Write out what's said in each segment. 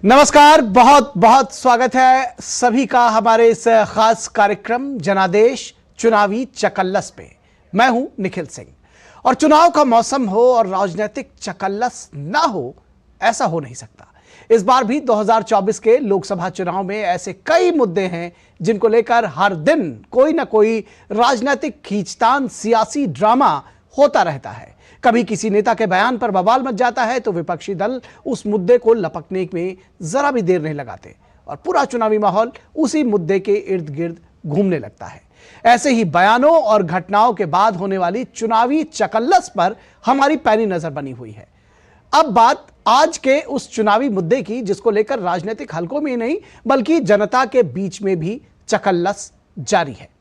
नमस्कार, बहुत बहुत स्वागत है सभी का हमारे इस खास कार्यक्रम जनादेश चुनावी चकल्लस पे। मैं हूं निखिल सिंह और चुनाव का मौसम हो और राजनीतिक चकल्लस ना हो, ऐसा हो नहीं सकता। इस बार भी 2024 के लोकसभा चुनाव में ऐसे कई मुद्दे हैं जिनको लेकर हर दिन कोई ना कोई राजनीतिक खींचतान, सियासी ड्रामा होता रहता है। कभी किसी नेता के बयान पर बवाल मच जाता है तो विपक्षी दल उस मुद्दे को लपकने में जरा भी देर नहीं लगाते और पूरा चुनावी माहौल उसी मुद्दे के इर्द गिर्द घूमने लगता है। ऐसे ही बयानों और घटनाओं के बाद होने वाली चुनावी चकल्लस पर हमारी पैनी नजर बनी हुई है। अब बात आज के उस चुनावी मुद्दे की जिसको लेकर राजनीतिक हलकों में ही नहीं बल्कि जनता के बीच में भी चकल्लस जारी है।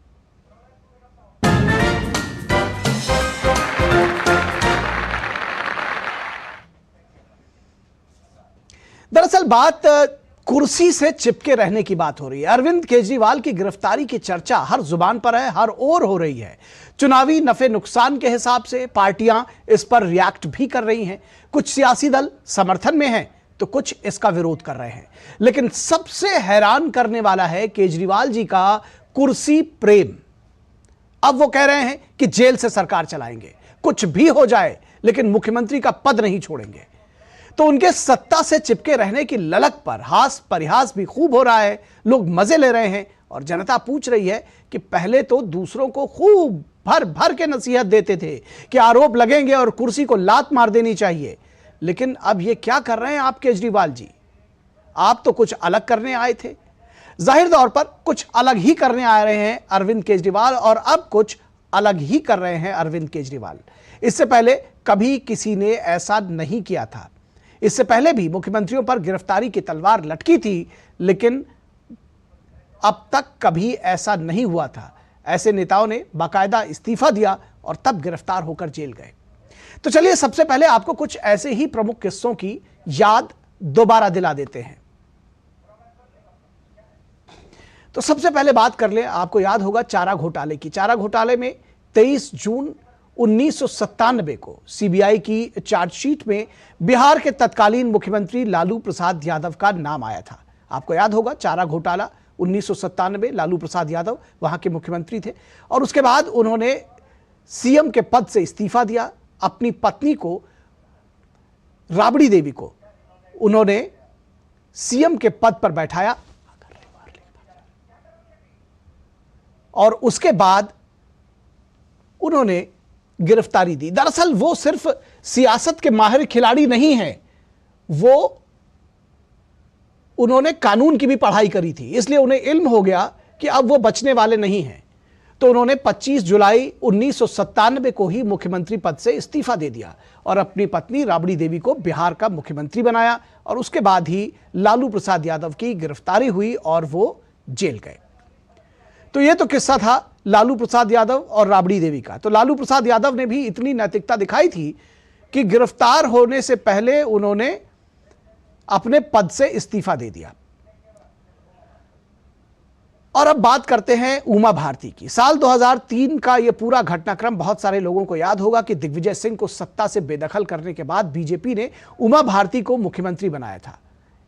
दरअसल बात कुर्सी से चिपके रहने की बात हो रही है। अरविंद केजरीवाल की गिरफ्तारी की चर्चा हर जुबान पर है, हर ओर हो रही है। चुनावी नफे नुकसान के हिसाब से पार्टियां इस पर रिएक्ट भी कर रही हैं। कुछ सियासी दल समर्थन में हैं तो कुछ इसका विरोध कर रहे हैं। लेकिन सबसे हैरान करने वाला है केजरीवाल जी का कुर्सी प्रेम। अब वो कह रहे हैं कि जेल से सरकार चलाएंगे, कुछ भी हो जाए लेकिन मुख्यमंत्री का पद नहीं छोड़ेंगे। तो उनके सत्ता से चिपके रहने की ललक पर हास परिहास भी खूब हो रहा है। लोग मजे ले रहे हैं और जनता पूछ रही है कि पहले तो दूसरों को खूब भर भर के नसीहत देते थे कि आरोप लगेंगे और कुर्सी को लात मार देनी चाहिए, लेकिन अब ये क्या कर रहे हैं आप केजरीवाल जी? आप तो कुछ अलग करने आए थे। जाहिर तौर पर कुछ अलग ही करने आ रहे हैं अरविंद केजरीवाल और अब कुछ अलग ही कर रहे हैं अरविंद केजरीवाल। इससे पहले कभी किसी ने ऐसा नहीं किया था। इससे पहले भी मुख्यमंत्रियों पर गिरफ्तारी की तलवार लटकी थी, लेकिन अब तक कभी ऐसा नहीं हुआ था। ऐसे नेताओं ने बाकायदा इस्तीफा दिया और तब गिरफ्तार होकर जेल गए। तो चलिए सबसे पहले आपको कुछ ऐसे ही प्रमुख किस्सों की याद दोबारा दिला देते हैं। तो सबसे पहले बात कर ले, आपको याद होगा चारा घोटाले की। चारा घोटाले में 23 जून 1997 को सीबीआई की चार्जशीट में बिहार के तत्कालीन मुख्यमंत्री लालू प्रसाद यादव का नाम आया था। आपको याद होगा चारा घोटाला 1997, लालू प्रसाद यादव वहां के मुख्यमंत्री थे और उसके बाद उन्होंने सीएम के पद से इस्तीफा दिया। अपनी पत्नी को, राबड़ी देवी को, उन्होंने सीएम के पद पर बैठाया और उसके बाद उन्होंने गिरफ्तारी दी। दरअसल वो सिर्फ सियासत के माहिर खिलाड़ी नहीं हैं, वो उन्होंने कानून की भी पढ़ाई करी थी, इसलिए उन्हें इल्म हो गया कि अब वो बचने वाले नहीं हैं। तो उन्होंने 25 जुलाई 1997 को ही मुख्यमंत्री पद से इस्तीफा दे दिया और अपनी पत्नी राबड़ी देवी को बिहार का मुख्यमंत्री बनाया और उसके बाद ही लालू प्रसाद यादव की गिरफ्तारी हुई और वो जेल गए। तो ये तो किस्सा था लालू प्रसाद यादव और राबड़ी देवी का। तो लालू प्रसाद यादव ने भी इतनी नैतिकता दिखाई थी कि गिरफ्तार होने से पहले उन्होंने अपने पद से इस्तीफा दे दिया। और अब बात करते हैं उमा भारती की। साल 2003 का यह पूरा घटनाक्रम बहुत सारे लोगों को याद होगा कि दिग्विजय सिंह को सत्ता से बेदखल करने के बाद बीजेपी ने उमा भारती को मुख्यमंत्री बनाया था,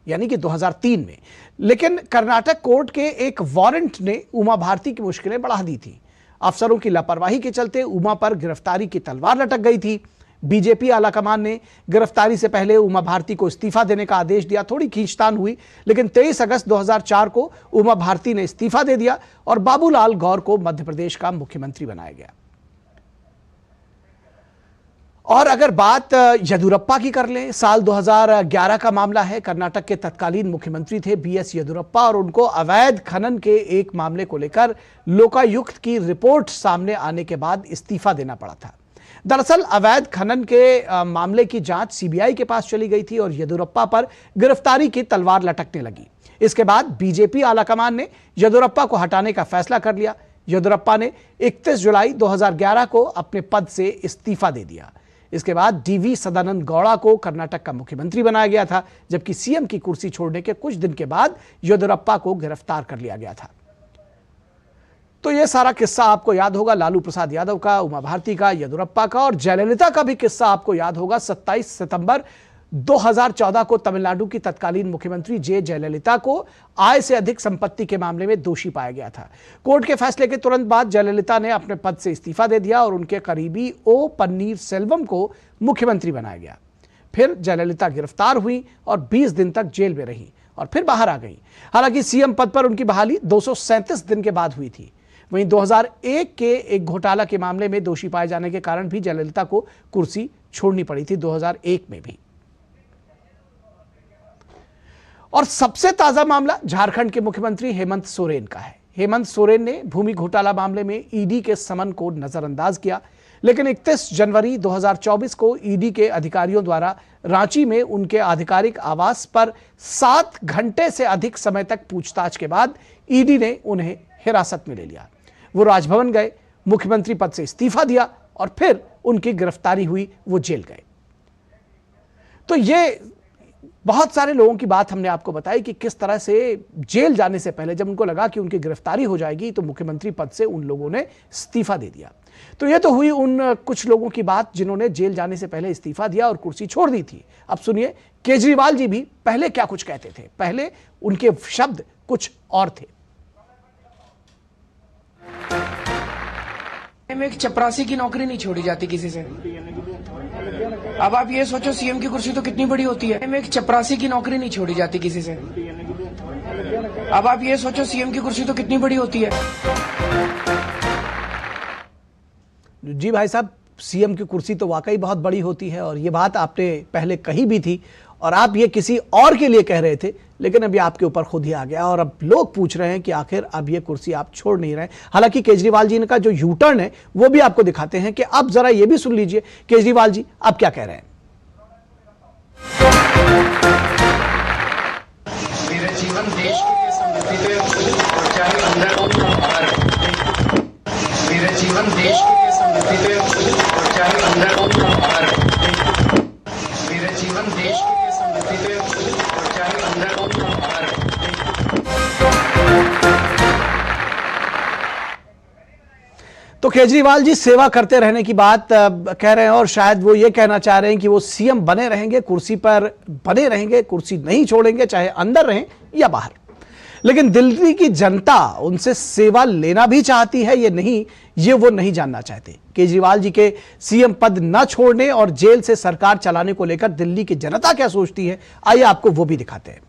यानी कि 2003 में। लेकिन कर्नाटक कोर्ट के एक वारंट ने उमा भारती की मुश्किलें बढ़ा दी थी। अफसरों की लापरवाही के चलते उमा पर गिरफ्तारी की तलवार लटक गई थी। बीजेपी आलाकमान ने गिरफ्तारी से पहले उमा भारती को इस्तीफा देने का आदेश दिया। थोड़ी खींचतान हुई, लेकिन 23 अगस्त 2004 को उमा भारती ने इस्तीफा दे दिया और बाबूलाल गौर को मध्य प्रदेश का मुख्यमंत्री बनाया गया। और अगर बात येदियुरप्पा की कर लें, साल 2011 का मामला है। कर्नाटक के तत्कालीन मुख्यमंत्री थे बीएस येदियुरप्पा और उनको अवैध खनन के एक मामले को लेकर लोकायुक्त की रिपोर्ट सामने आने के बाद इस्तीफा देना पड़ा था। दरअसल अवैध खनन के मामले की जांच सीबीआई के पास चली गई थी और येदियुरप्पा पर गिरफ्तारी की तलवार लटकने लगी। इसके बाद बीजेपी आलाकमान ने येदियुरप्पा को हटाने का फैसला कर लिया। येदियुरप्पा ने 31 जुलाई 2011 को अपने पद से इस्तीफा दे दिया। इसके बाद डीवी सदानंद गौड़ा को कर्नाटक का मुख्यमंत्री बनाया गया था, जबकि सीएम की कुर्सी छोड़ने के कुछ दिन के बाद येदियुरप्पा को गिरफ्तार कर लिया गया था। तो यह सारा किस्सा आपको याद होगा, लालू प्रसाद यादव का, उमा भारती का, येदियुरप्पा का, और जयललिता का भी किस्सा आपको याद होगा। 27 सितंबर 2014 को तमिलनाडु की तत्कालीन मुख्यमंत्री जे जयललिता को आय से अधिक संपत्ति के मामले में दोषी पाया गया था। कोर्ट के फैसले के तुरंत बाद जयललिता ने अपने पद से इस्तीफा दे दिया और उनके करीबी ओ पन्नीर सेल्वम को मुख्यमंत्री बनाया गया। फिर जयललिता गिरफ्तार हुई और 20 दिन तक जेल में रही और फिर बाहर आ गई। हालांकि सीएम पद पर उनकी बहाली 237 दिन के बाद हुई थी। वहीं 2001 के एक घोटाला के मामले में दोषी पाए जाने के कारण भी जयललिता को कुर्सी छोड़नी पड़ी थी 2001 में भी। और सबसे ताजा मामला झारखंड के मुख्यमंत्री हेमंत सोरेन का है। हेमंत सोरेन ने भूमि घोटाला मामले में ईडी के समन को नजरअंदाज किया, लेकिन 31 जनवरी 2024 को ईडी के अधिकारियों द्वारा रांची में उनके आधिकारिक आवास पर 7 घंटे से अधिक समय तक पूछताछ के बाद ईडी ने उन्हें हिरासत में ले लिया। वो राजभवन गए, मुख्यमंत्री पद से इस्तीफा दिया और फिर उनकी गिरफ्तारी हुई, वो जेल गए। तो ये बहुत सारे लोगों की बात हमने आपको बताई कि किस तरह से जेल जाने से पहले जब उनको लगा कि उनकी गिरफ्तारी हो जाएगी तो मुख्यमंत्री पद से उन लोगों ने इस्तीफा दे दिया। तो ये तो हुई उन कुछ लोगों की बात जिन्होंने जेल जाने से पहले इस्तीफा दिया और कुर्सी छोड़ दी थी। अब सुनिए केजरीवाल जी भी पहले क्या कुछ कहते थे। पहले उनके शब्द कुछ और थे। में एक चपरासी की नौकरी नहीं छोड़ी जाती किसी से। अब आप ये सोचो सीएम की कुर्सी तो कितनी बड़ी होती है। में एक चपरासी की नौकरी नहीं छोड़ी जाती किसी से। अब आप ये सोचो सीएम की कुर्सी तो कितनी बड़ी होती है। जी भाई साहब, सीएम की कुर्सी तो वाकई बहुत बड़ी होती है और ये बात आपने पहले कही भी थी और आप ये किसी और के लिए कह रहे थे, लेकिन अभी आपके ऊपर खुद ही आ गया और अब लोग पूछ रहे हैं कि आखिर अब ये कुर्सी आप छोड़ नहीं रहे। हालांकि केजरीवाल जी का जो यू टर्न है वो भी आपको दिखाते हैं कि अब जरा ये भी सुन लीजिए केजरीवाल जी आप क्या कह रहे हैं। मेरा जीवन देश के लिए समर्पित है, चाहे अंदर हो या बाहर। मेरा जीवन देश के लिए समर्पित है, चाहे अंदर हो या बाहर। मेरा जीवन देश के लिए समर्पित है, चाहे अंदर हो या बाहर। तो केजरीवाल जी सेवा करते रहने की बात कह रहे हैं और शायद वो ये कहना चाह रहे हैं कि वो सीएम बने रहेंगे, कुर्सी पर बने रहेंगे, कुर्सी नहीं छोड़ेंगे, चाहे अंदर रहें या बाहर। लेकिन दिल्ली की जनता उनसे सेवा लेना भी चाहती है ये नहीं, ये वो नहीं जानना चाहते। केजरीवाल जी के सीएम पद न छोड़ने और जेल से सरकार चलाने को लेकर दिल्ली की जनता क्या सोचती है, आइए आपको वो भी दिखाते हैं।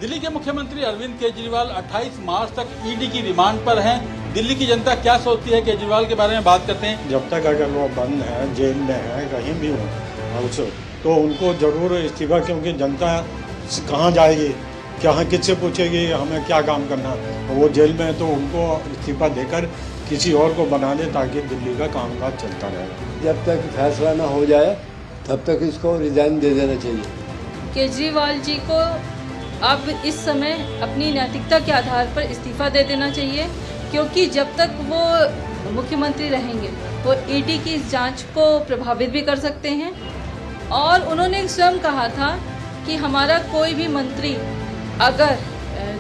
दिल्ली के मुख्यमंत्री अरविंद केजरीवाल 28 मार्च तक ईडी की रिमांड पर हैं। दिल्ली की जनता क्या सोचती है केजरीवाल के बारे में बात करते हैं। जब तक अगर वो बंद है, जेल में है, कहीं भी हो तो उनको जरूर इस्तीफा, क्योंकि जनता कहाँ जाएगी, कहाँ किससे पूछेगी हमें क्या काम करना। वो जेल में है तो उनको इस्तीफा देकर किसी और को बना दे ताकि दिल्ली का कामकाज चलता रहे। जब तक फैसला ना हो जाए तब तक इसको रिजाइन दे देना चाहिए। केजरीवाल जी को अब इस समय अपनी नैतिकता के आधार पर इस्तीफा दे देना चाहिए, क्योंकि जब तक वो मुख्यमंत्री रहेंगे वो ईडी की इस जांच को प्रभावित भी कर सकते हैं। और उन्होंने स्वयं कहा था कि हमारा कोई भी मंत्री अगर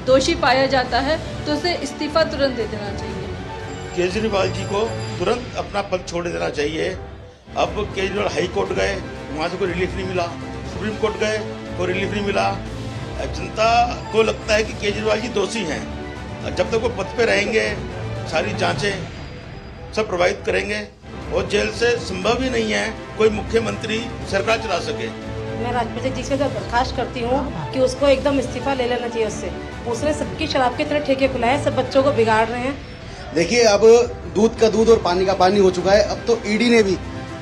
दोषी पाया जाता है तो उसे इस्तीफा तुरंत दे देना चाहिए। केजरीवाल जी को तुरंत अपना पद छोड़ देना चाहिए। अब केजरीवाल हाई कोर्ट गए, वहाँ से कोई रिलीफ नहीं मिला, सुप्रीम कोर्ट गए, कोई रिलीफ नहीं मिला। जनता को लगता है कि केजरीवाल जी दोषी हैं। जब तक वो पद पे रहेंगे सारी जांचें सब प्रभावित करेंगे और जेल से संभव ही नहीं है कोई मुख्यमंत्री सरकार चला सके। मैं राष्ट्रपति जी से दरखास्त करती हूँ कि उसको एकदम इस्तीफा ले लेना चाहिए उससे। उसने सबकी शराब के तरह ठेके खुलाए, सब बच्चों को बिगाड़ रहे हैं। देखिए अब दूध का दूध और पानी का पानी हो चुका है। अब तो ईडी ने भी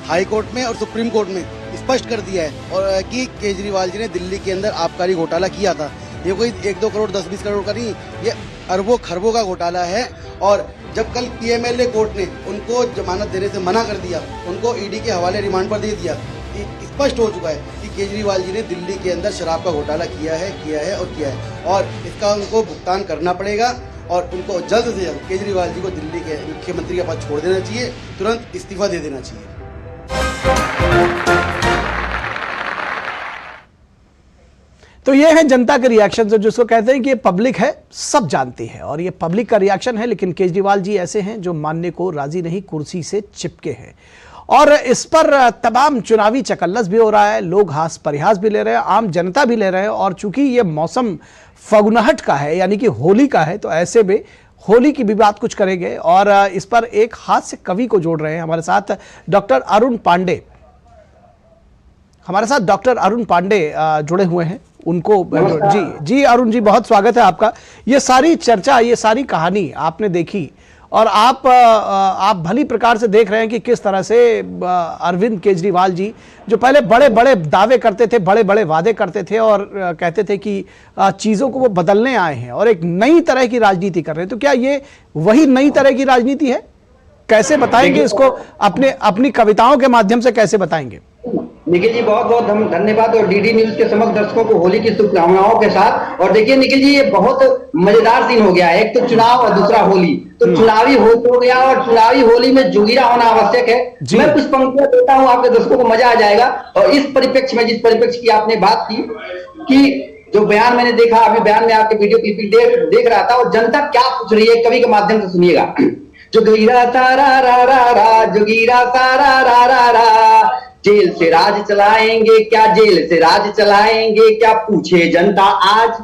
हाई कोर्ट में और सुप्रीम कोर्ट में स्पष्ट कर दिया है और कि केजरीवाल जी ने दिल्ली के अंदर आबकारी घोटाला किया था। ये कोई 1-2 करोड़ 10-20 करोड़ का नहीं, ये अरबों खरबों का घोटाला है। और जब कल पीएमएलए कोर्ट ने उनको जमानत देने से मना कर दिया, उनको ईडी के हवाले रिमांड पर दे दिया, स्पष्ट हो चुका है कि केजरीवाल जी ने दिल्ली के अंदर शराब का घोटाला किया है और इसका उनको भुगतान करना पड़ेगा और उनको जल्द से जल्द केजरीवाल जी को दिल्ली के मुख्यमंत्री का पद छोड़ देना चाहिए, तुरंत इस्तीफा दे देना चाहिए। तो ये है जनता के रिएक्शन, जिसको कहते हैं कि ये पब्लिक है, सब जानती है और ये पब्लिक का रिएक्शन है। लेकिन केजरीवाल जी ऐसे हैं जो मानने को राजी नहीं, कुर्सी से चिपके हैं और इस पर तमाम चुनावी चकल्लस भी हो रहा है, लोग हास परिहास भी ले रहे हैं, आम जनता भी ले रहे हैं। और चूंकि ये मौसम फगुनाहट का है यानी कि होली का है, तो ऐसे में होली की भी बात कुछ करेंगे और इस पर एक हास्य कवि को जोड़ रहे हैं हमारे साथ डॉक्टर अरुण पांडे। हमारे साथ डॉक्टर अरुण पांडे जुड़े हुए हैं, उनको जी अरुण जी बहुत स्वागत है आपका। ये सारी चर्चा, ये सारी कहानी आपने देखी और आप भली प्रकार से देख रहे हैं कि किस तरह से अरविंद केजरीवाल जी जो पहले बड़े बड़े दावे करते थे, बड़े बड़े वादे करते थे और कहते थे कि चीज़ों को वो बदलने आए हैं और एक नई तरह की राजनीति कर रहे हैं। तो क्या ये वही नई तरह की राजनीति है? कैसे बताएंगे इसको? अपनी कविताओं के माध्यम से कैसे बताएंगे? निखिल जी बहुत बहुत धन्यवाद और डीडी न्यूज के समस्त दर्शकों को होली की शुभकामनाओं के साथ। और देखिए निखिल जी, ये बहुत मजेदार सीन हो गया है, एक तो चुनाव और दूसरा होली। तो चुनावी होली हो गया और चुनावी होली में जोगीरा होना आवश्यक है। मैं कुछ पंक्तियां देता हूं, आपके दर्शकों को मजा आ जाएगा। और इस परिप्रेक्ष्य में, जिस परिप्रेक्ष्य की आपने बात की कि जो बयान मैंने देखा, अभी बयान में आपके वीडियो क्लिपिंग देख रहा था और जनता क्या पूछ रही है, कवि के माध्यम से सुनिएगा। जोगीरा सारा रा रा रा, जोगीरा सारा रा रा रा, जेल से राज चलाएंगे क्या, जेल से राज चलाएंगे क्या, पूछे जनता आज।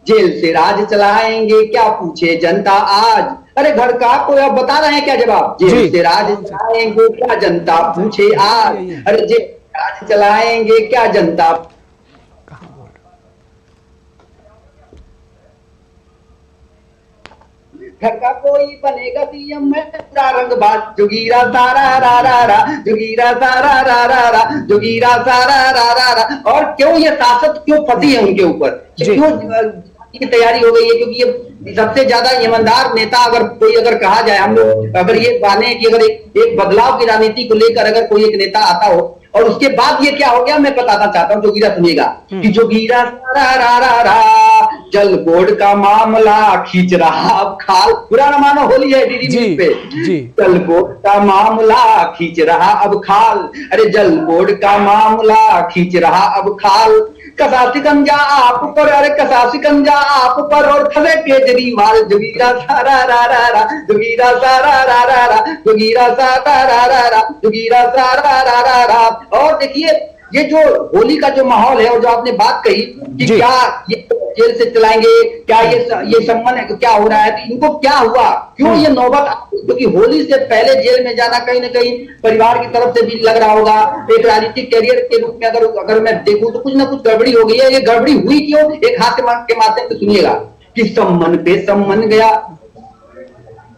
जेल से राज चलाएंगे क्या, पूछे जनता आज। अरे घर का कोई आप बता रहे हैं क्या जवाब? जेल से राज चलाएंगे क्या, जनता पूछे आज। अरे जेल से राज चलाएंगे क्या, जनता। घर का कोई बनेगा सीएम में पूरा रंगबाज। जोगीरा सारा रा रा रा, जोगीरा सारा रा रा रा, जोगीरा सारा रा रा रा। और क्यों ये शासक क्यों फंसी है उनके ऊपर, क्यों की तैयारी हो गई है? क्योंकि ये सबसे ज्यादा ईमानदार नेता अगर कहा जाए, हम लोग अगर ये माने कि अगर एक बदलाव की राजनीति को लेकर अगर कोई एक नेता आता हो और उसके बाद ये क्या हो गया, मैं बताना चाहता हूँ। जोगीरा सुनिएगा कि जोगीरा सारा रा रा रा, जल बोर्ड का मामला खींच रहा अब खाल। बुरा न मानो, होली है डीडी न्यूज पे। जल बोर्ड का मामला खींच रहा अब खाल। अरे जल बोर्ड का मामला खींच रहा अब खाल। कसा सिकंजा आप पर, अरे कसा सिकंजा आप पर और फंसे केजरीवाल। जोगीरा सारा रा रा रा, जोगीरा सारा रा रा रा, जोगीरा सारा रा रा रा, जोगीरा सारा रा रा रा। और देखिए ये जो होली का जो माहौल है और जो आपने बात कही कि क्या ये जेल से चलाएंगे क्या, ये सम्मान है, क्या हो रहा है, तो इनको क्या हुआ, क्यों ये नौबत? क्योंकि होली से पहले जेल में जाना कहीं ना कहीं परिवार की तरफ से भी लग रहा होगा। एक राजनीतिक कैरियर के रूप में अगर मैं देखूं तो कुछ ना कुछ गड़बड़ी हो गई है। ये गड़बड़ी हुई क्यों, एक हाथ के माध्यम से सुनिएगा कि सम्मान पे सम्मान गया।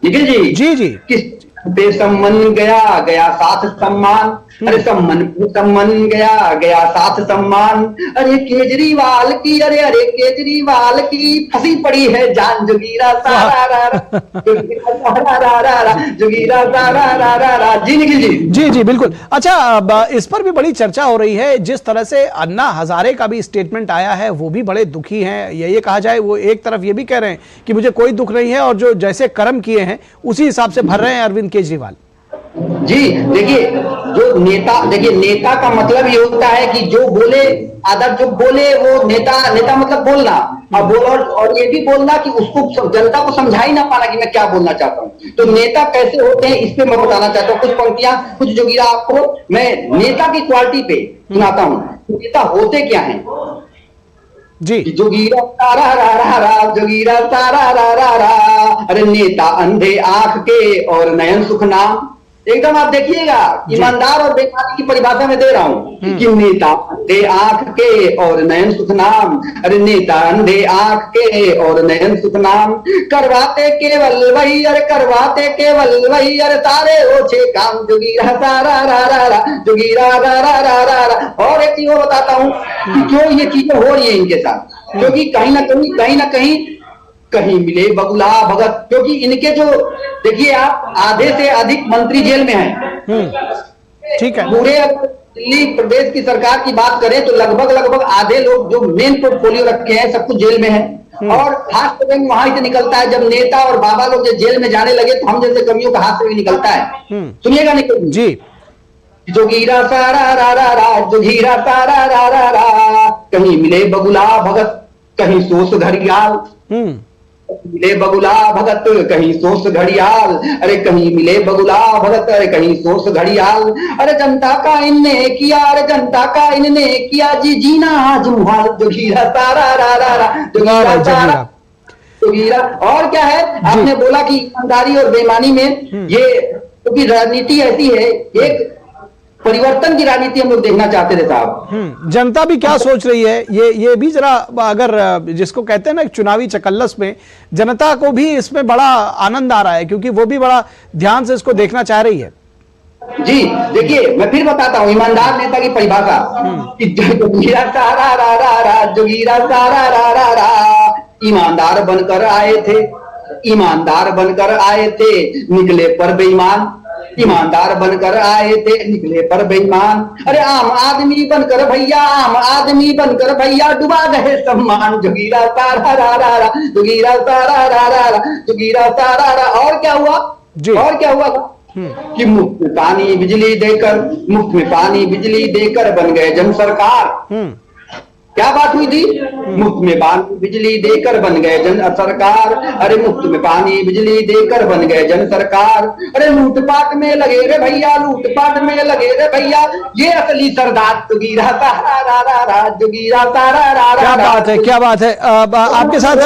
निखिल जी जी किस पे सम्मान गया, गया साथ सम्मान। अरे सम्मान गया साथ सम्मान। अरे केजरीवाल की, अरे केजरीवाल की फंसी पड़ी है जान। जोगीरा सारा रा रा, जोगीरा सारा रा रा, जोगीरा सारा रा रा रा। जी निखिल जी जी बिल्कुल। अच्छा, इस पर भी बड़ी चर्चा हो रही है। जिस तरह से अन्ना हजारे का भी स्टेटमेंट आया है, वो भी बड़े दुखी हैं। ये कहा जाए, वो एक तरफ ये भी कह रहे हैं कि मुझे कोई दुख नहीं है और जो जैसे कर्म किए हैं उसी हिसाब से भर रहे हैं अरविंद केजरीवाल। जी देखिए, जो नेता, देखिए नेता का मतलब ये होता है कि जो बोले आदर, जो बोले वो नेता मतलब बोलना और ये भी बोलना कि उसको जनता को समझा ही ना पाना कि मैं क्या बोलना चाहता हूँ। तो नेता कैसे होते हैं इस पे मैं बताना चाहता हूँ। कुछ पंक्तियां, कुछ जोगीरा आपको मैं नेता की क्वालिटी पे सुनाता हूँ। नेता होते क्या है जी। जोगीरा सारा रा रा रा, जोगीरा सारा रा रा रा। अरे नेता अंधे आंख के और नयन सुख नाम। एकदम आप देखिएगा, ईमानदार और बेईमानी की परिभाषा में दे रहा हूं कि नेता अंधे आंख के और नयन सुख नाम। अरे नेता अंधे आंख के और नयन सुख नाम, करवाते केवल वही, अरे करवाते केवल वही, अरे सारे ओछे काम। जोगीरा सारा रा रा रा, जोगीरा रा रा रा रा रा। और एक चीज बताता हूँ कि क्यों ये चीजें हो रही है इनके साथ, क्योंकि कहीं ना कहीं मिले बगुला भगत। क्योंकि इनके जो देखिए आप, आधे से अधिक मंत्री जेल में हैं। ठीक है, पूरे दिल्ली प्रदेश की सरकार की बात करें तो लगभग आधे लोग जो मेन पोर्टफोलियो रखे हैं सब कुछ जेल में है। और हाथ से रंग वहां से निकलता है जब नेता और बाबा लोग जेल में जाने लगे तो हम जैसे कमियों का हाथ से भी निकलता है। सुनिएगा निकल जी। जोगीरा सारा रा रा रा, जोगीरा सारा रा रा रा। कहीं मिले बगुला भगत कहीं सोस घड़ियाल, मिले बगुला भगत कहीं सोस घड़ियाल, अरे कहीं मिले बगुला भगत अरे कहीं सोस घड़ियाल, अरे जनता का इनने किया, अरे जनता का इनने किया जी जीना आज मुहाल, जोगीरा तारा रा रा रा, जोगीरा तारा जोगीरा। और क्या है, आपने बोला कि ईमानदारी और बेईमानी में ये क्योंकि राजनीति ऐसी है, एक परिवर्तन की राजनीति हम लोग देखना चाहते थे साहब। जनता भी क्या सोच रही है ये भी जरा, अगर जिसको कहते हैं ना चुनावी चकल्लस में, जनता को भी इसमें बड़ा आनंद आ रहा है क्योंकि वो भी बड़ा ध्यान से इसको देखना चाह रही है। जी देखिए, मैं फिर बताता हूँ ईमानदार नेता की परिभाषा कि जोगीरा सारा रा रा रा, जोगीरा सारा रा रा रा, ईमानदार बनकर आए थे, ईमानदार बनकर आए थे निकले पर बेईमान, ईमानदार बनकर आए थे निकले पर बेईमान, अरे आम आदमी बनकर भैया, आम आदमी बनकर भैया डुबा गए सम्मान, जोगीरा सारा रा रा रा, जोगीरा सारा रा रा रा, जोगीरा सारा रा। और क्या हुआ, और क्या हुआ कि मुफ्त में पानी बिजली देकर, मुफ्त में पानी बिजली देकर बन गए जन सरकार। क्या बात हुई थी, मुफ्त में पानी बिजली देकर बन गए जन सरकार, अरे मुफ्त में पानी बिजली देकर बन गए जन सरकार, अरे लूटपाट में लगे रे भैया, लूटपाट में लगे रे भैया, ये असली सरदार जोगीरा तारा रा रा रा, जोगीरा तारा रा रा। क्या बात है, क्या बात है। आपके साथ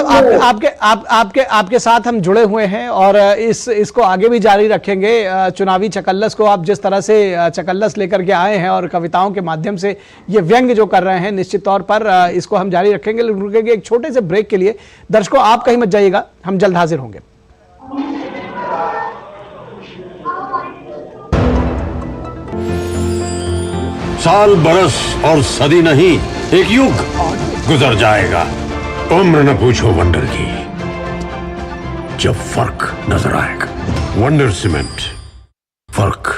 आपके साथ हम जुड़े हुए हैं और इसको आगे भी जारी रखेंगे। चुनावी चकल्लस को आप जिस तरह से चकल्लस लेकर के आए हैं और कविताओं के माध्यम से ये व्यंग जो कर रहे हैं, निश्चित तौर पर इसको हम जारी रखेंगे। रुकेंगे एक छोटे से ब्रेक के लिए। दर्शकों आप कहीं मत जाइएगा, हम जल्द हाजिर होंगे। साल बरस और सदी नहीं, एक युग गुजर जाएगा, उम्र न पूछो वंडर की, जब फर्क नजर आएगा। वंडर सीमेंट, फर्क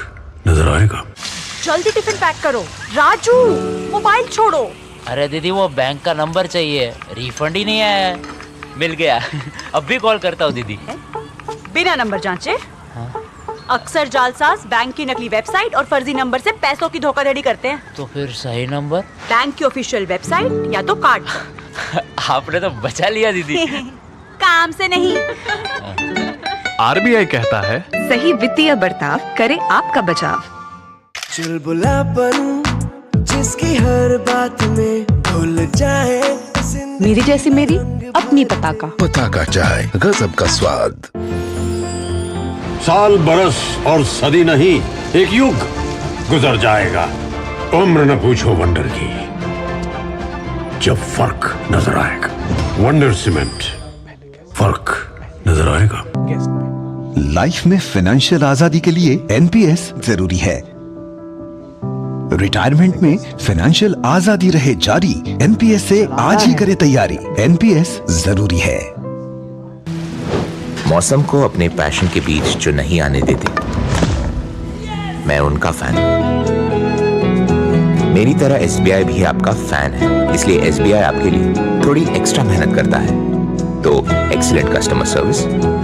नजर आएगा। जल्दी टिफिन पैक करो। राजू मोबाइल छोड़ो। अरे दीदी वो बैंक का नंबर चाहिए, रिफंड ही नहीं आया है। मिल गया अब भी कॉल करता हूँ दीदी। बिना नंबर जांचे? हाँ? अक्सर जालसाज बैंक की नकली वेबसाइट और फर्जी नंबर से पैसों की धोखाधड़ी करते हैं। तो फिर सही नंबर? बैंक की ऑफिशियल वेबसाइट या तो कार्ड पर। आपने तो बचा लिया दीदी। काम से नहीं। आरबीआई कहता है सही वित्तीय बर्ताव करे आपका बचाव। चुलबुलापन जिसकी हर बात में भूल जाए, मेरी जैसी मेरी अपनी पताका चाय, गजब का स्वाद। साल बरस और सदी नहीं, एक युग गुजर जाएगा, उम्र न पूछो वंडर की, जब फर्क नजर आएगा। वंडर सीमेंट, फर्क नजर आएगा। लाइफ में फाइनेंशियल आजादी के लिए एनपीएस जरूरी है। रिटायरमेंट में फाइनेंशियल आजादी रहे जारी, एनपीएस से आज ही करे तैयारी। एनपीएस जरूरी है। मौसम को अपने पैशन के बीच जो नहीं आने देते, मैं उनका फैन हूं। मेरी तरह एसबीआई भी आपका फैन है, इसलिए एसबीआई आपके लिए थोड़ी एक्स्ट्रा मेहनत करता है। तो excellent customer service,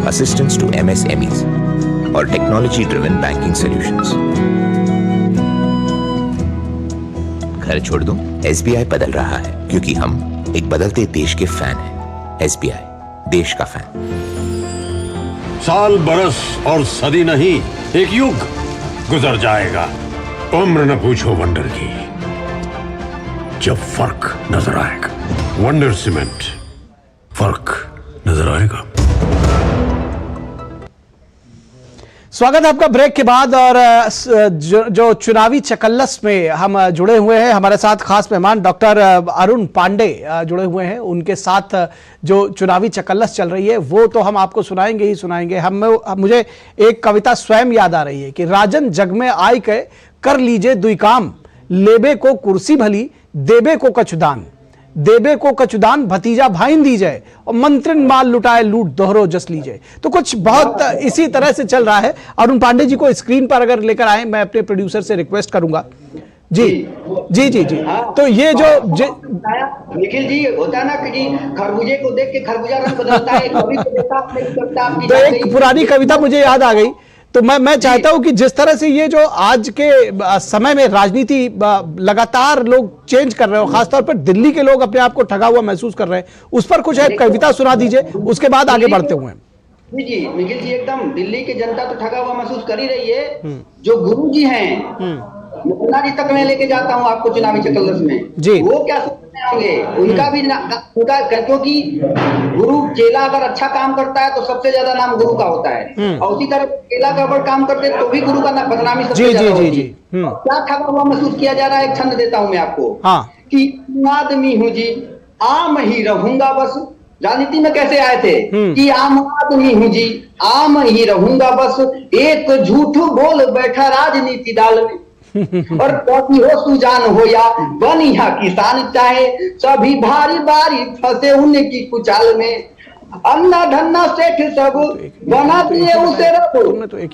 assistance to MSMEs और टेक्नोलॉजी ड्रिवन बैंकिंग सॉल्यूशंस। घर छोड़ दूं, एसबीआई बदल रहा है क्योंकि हम एक बदलते देश के फैन हैं। एसबीआई, देश का फैन। साल बरस और सदी नहीं, एक युग गुजर जाएगा, उम्र न पूछो वंडर की, जब फर्क नजर आएगा। वंडर सीमेंट, फर्क नजर आएगा। स्वागत है आपका ब्रेक के बाद। और जो चुनावी चकल्लस में हम जुड़े हुए हैं, हमारे साथ खास मेहमान डॉक्टर अरुण पांडे जुड़े हुए हैं। उनके साथ जो चुनावी चकल्लस चल रही है वो तो हम आपको सुनाएंगे ही सुनाएंगे। मुझे एक कविता स्वयं याद आ रही है कि राजन जग में आय के कर लीजिए दुई काम, लेबे को कुर्सी भली देबे को कछुदान, देबे को कचुदान भतीजा भाईन दी जाए और मंत्रिन माल लुटाए लूट दोहरो जस लीजिए। तो कुछ बहुत इसी तरह से चल रहा है। अरुण पांडे जी को स्क्रीन पर अगर लेकर आए, मैं अपने प्रोड्यूसर से रिक्वेस्ट करूंगा। जी जी जी जी। तो ये जो निखिल जी होता है ना कि खरबूजे को देख के खरबूजा रंग बदलता है, कभी तो एक पुरानी कविता मुझे याद आ गई। तो मैं चाहता हूं कि जिस तरह से ये जो आज के समय में राजनीति लगातार लोग चेंज कर रहे हो, खासतौर पर दिल्ली के लोग अपने आप को ठगा हुआ महसूस कर रहे हैं, उस पर कुछ एक कविता सुना दीजिए, उसके बाद आगे बढ़ते हुए। जी निखिल जी, एकदम दिल्ली की जनता तो ठगा हुआ महसूस कर ही रही है। जो गुरु जी हैं, मुन्ना जी तक मैं लेके जाता हूँ आपको चुनावी चक्कर में जी, वो क्या सोचते होंगे, उनका भी उनका, क्योंकि गुरु चेला अगर अच्छा काम करता है तो सबसे ज्यादा नाम गुरु का होता है, और उसी तरह चेला का अगर काम करते तो भी गुरु का बदनामी सबसे ज्यादा होती है। क्या ठगा हुआ महसूस किया जा रहा है, एक छंद देता हूँ मैं आपको कि आदमी हूँ जी, आम ही रहूंगा बस। राजनीति में कैसे आए थे कि आम आदमी हूँ जी, आम ही रहूंगा बस, एक झूठ बोल बैठा राजनीति दाल में। और कभी हो सुजान हो या बनिया किसान, चाहे सभी भारी भारी फंसे उनकी कुचाल में। अन्ना धन्ना सेठ सब बना दिए उसे रब,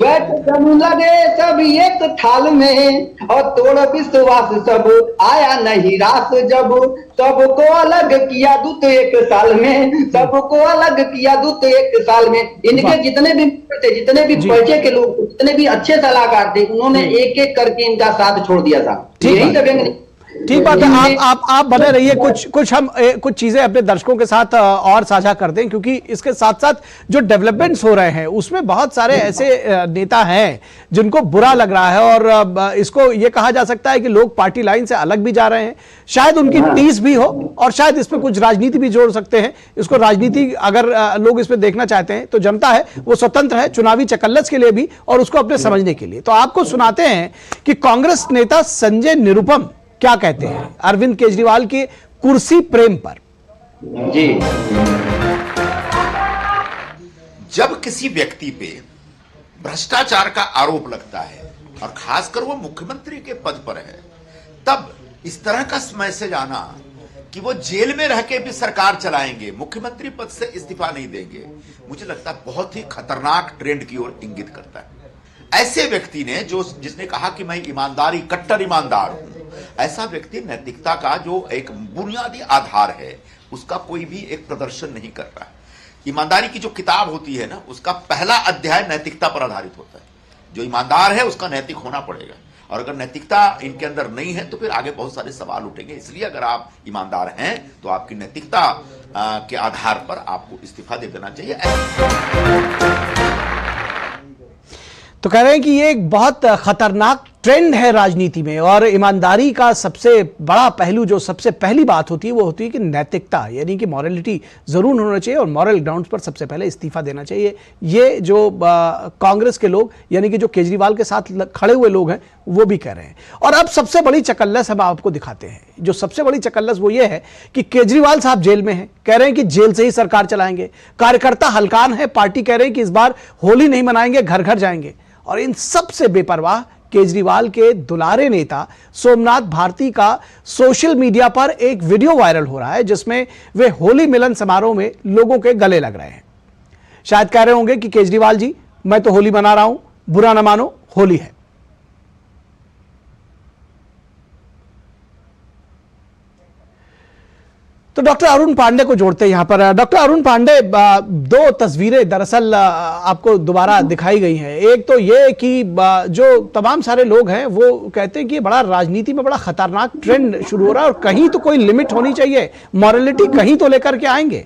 बैठ जम लगे सब एक थाल में, और तोड़ विश्वास सब आया नहीं रास जब, सबको अलग किया दूत एक साल में, सबको अलग किया दूत एक साल में। इनके जितने भी थे, जितने भी परिचय के लोग, जितने भी अच्छे सलाहकार थे, उन्होंने एक एक करके इनका साथ छोड़ दिया था। यही सब ठीक बात है। आप बने रहिए, कुछ हम कुछ चीजें अपने दर्शकों के साथ और साझा कर दें, क्योंकि इसके साथ साथ जो डेवलपमेंट्स हो रहे हैं उसमें बहुत सारे ऐसे नेता हैं जिनको बुरा लग रहा है, और इसको ये कहा जा सकता है कि लोग पार्टी लाइन से अलग भी जा रहे हैं। शायद उनकी टीस भी हो, और शायद इसमें कुछ राजनीति भी जोड़ सकते हैं। इसको राजनीति अगर लोग इसमें देखना चाहते हैं तो जनता है, वो स्वतंत्र है, चुनावी चकल्लस के लिए भी और उसको अपने समझने के लिए। तो आपको सुनाते हैं कि कांग्रेस नेता संजय निरुपम क्या कहते हैं अरविंद केजरीवाल के कुर्सी प्रेम पर। जी, जब किसी व्यक्ति पे भ्रष्टाचार का आरोप लगता है और खासकर वो मुख्यमंत्री के पद पर है, तब इस तरह का मैसेज आना कि वो जेल में रह के भी सरकार चलाएंगे, मुख्यमंत्री पद से इस्तीफा नहीं देंगे, मुझे लगता है बहुत ही खतरनाक ट्रेंड की ओर इंगित करता है। ऐसे व्यक्ति ने जिसने कहा कि मैं ईमानदारी, कट्टर ईमानदार हूं, ऐसा व्यक्ति नैतिकता का जो एक बुनियादी आधार है उसका कोई भी एक प्रदर्शन नहीं कर रहा है। ईमानदारी की जो किताब होती है ना, उसका पहला अध्याय नैतिकता पर आधारित होता है। जो ईमानदार है उसका नैतिक होना पड़ेगा, और अगर नैतिकता इनके अंदर नहीं है तो फिर आगे बहुत सारे सवाल उठेंगे। इसलिए अगर आप ईमानदार हैं तो आपकी नैतिकता के आधार पर आपको इस्तीफा दे देना चाहिए। तो कह रहे हैं कि ये एक बहुत खतरनाक ट्रेंड है राजनीति में, और ईमानदारी का सबसे बड़ा पहलू, जो सबसे पहली बात होती है वो होती है कि नैतिकता, यानी कि मॉरलिटी जरूर होना चाहिए, और मॉरल ग्राउंड्स पर सबसे पहले इस्तीफा देना चाहिए। ये जो कांग्रेस के लोग, यानी कि जो केजरीवाल के साथ खड़े हुए लोग हैं, वो भी कह रहे हैं। और अब सबसे बड़ी चकल्लस हम आपको दिखाते हैं। जो सबसे बड़ी चकल्लस वो ये है कि केजरीवाल साहब जेल में हैं, कह रहे हैं कि जेल से ही सरकार चलाएंगे। कार्यकर्ता हलकान है, पार्टी कह रहे हैं कि इस बार होली नहीं मनाएंगे, घर घर जाएंगे। और इन सबसे बेपरवाह केजरीवाल के दुलारे नेता सोमनाथ भारती का सोशल मीडिया पर एक वीडियो वायरल हो रहा है, जिसमें वे होली मिलन समारोह में लोगों के गले लग रहे हैं। शायद कह रहे होंगे कि केजरीवाल जी, मैं तो होली मना रहा हूं, बुरा ना मानो, होली है। तो डॉक्टर अरुण पांडे को जोड़ते हैं यहां पर। डॉक्टर अरुण पांडे, दो तस्वीरें दरअसल आपको दोबारा दिखाई गई हैं। एक तो ये कि जो तमाम सारे लोग हैं वो कहते हैं कि बड़ा राजनीति में बड़ा खतरनाक ट्रेंड शुरू हो रहा है, और कहीं तो कोई लिमिट होनी चाहिए, मॉरलिटी कहीं तो लेकर के आएंगे।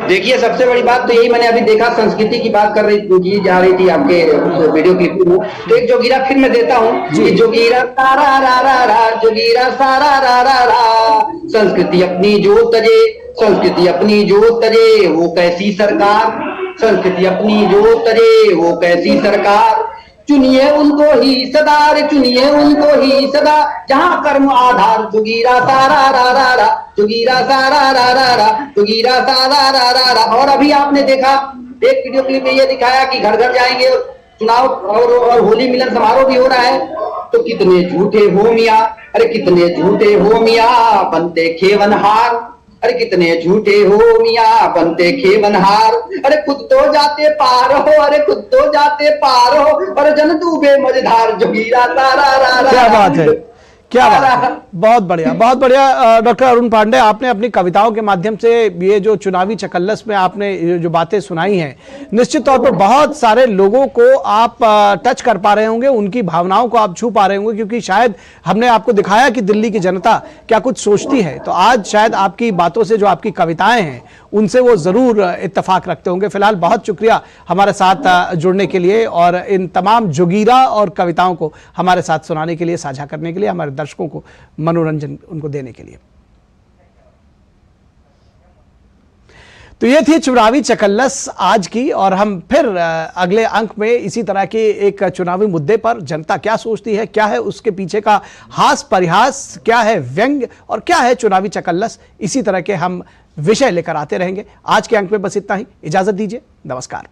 देखिए, सबसे बड़ी बात तो यही, मैंने अभी देखा संस्कृति की बात की जा रही थी आपके वीडियो क्लिप में, तो एक जोगीरा फिर मैं देता हूँ कि जोगीरा सारा रा रा रा, जोगीरा सारा रा रा रा, संस्कृति अपनी जो तजे, संस्कृति अपनी जो तजे, वो कैसी सरकार, संस्कृति अपनी जो तजे, वो कैसी सरकार, चुनिए उनको ही सदार, चुनिए उनको ही सदा, जहाँ कर्म आधार, जोगीरा सारा रा रा रा, जोगीरा सारा रा रा रा, जोगीरा सारा रा रा रा। और अभी आपने देखा एक वीडियो क्लिप में ये दिखाया कि घर घर जाएंगे, चुनाव और होली मिलन समारोह भी हो रहा है। तो कितने झूठे हो मियां, अरे कितने झूठे हो मियां, बनते खेवनहार, अरे कितने झूठे हो मियां, बनते खेवनहार, अरे खुद तो जाते पार हो, अरे खुद तो जाते पार हो, और जन डूबे मझधार, जोगीरा सारा रा रा। क्या बात है, क्या बात है, बहुत बढ़िया, बहुत बढ़िया। डॉक्टर अरुण पांडे, आपने अपनी कविताओं के माध्यम से ये जो चुनावी चकल्लस में आपने जो बातें सुनाई हैं, निश्चित तौर पर बहुत सारे लोगों को आप टच कर पा रहे होंगे, उनकी भावनाओं को आप छू पा रहे होंगे, क्योंकि शायद हमने आपको दिखाया कि दिल्ली की जनता क्या कुछ सोचती है। तो आज शायद आपकी बातों से, जो आपकी कविताएं हैं, उनसे वो जरूर इत्तेफाक रखते होंगे। फिलहाल बहुत शुक्रिया हमारे साथ जुड़ने के लिए और इन तमाम जोगीरा और कविताओं को हमारे साथ सुनाने के लिए, साझा करने के लिए, हमारे दर्शकों को मनोरंजन उनको देने के लिए। तो ये थी चुनावी चकल्लस आज की, और हम फिर अगले अंक में इसी तरह के एक चुनावी मुद्दे पर जनता क्या सोचती है, क्या है उसके पीछे का हास परिहास, क्या है व्यंग्य और क्या है चुनावी चकल्लस, इसी तरह के हम विषय लेकर आते रहेंगे। आज के अंक में बस इतना ही, इजाजत दीजिए, नमस्कार।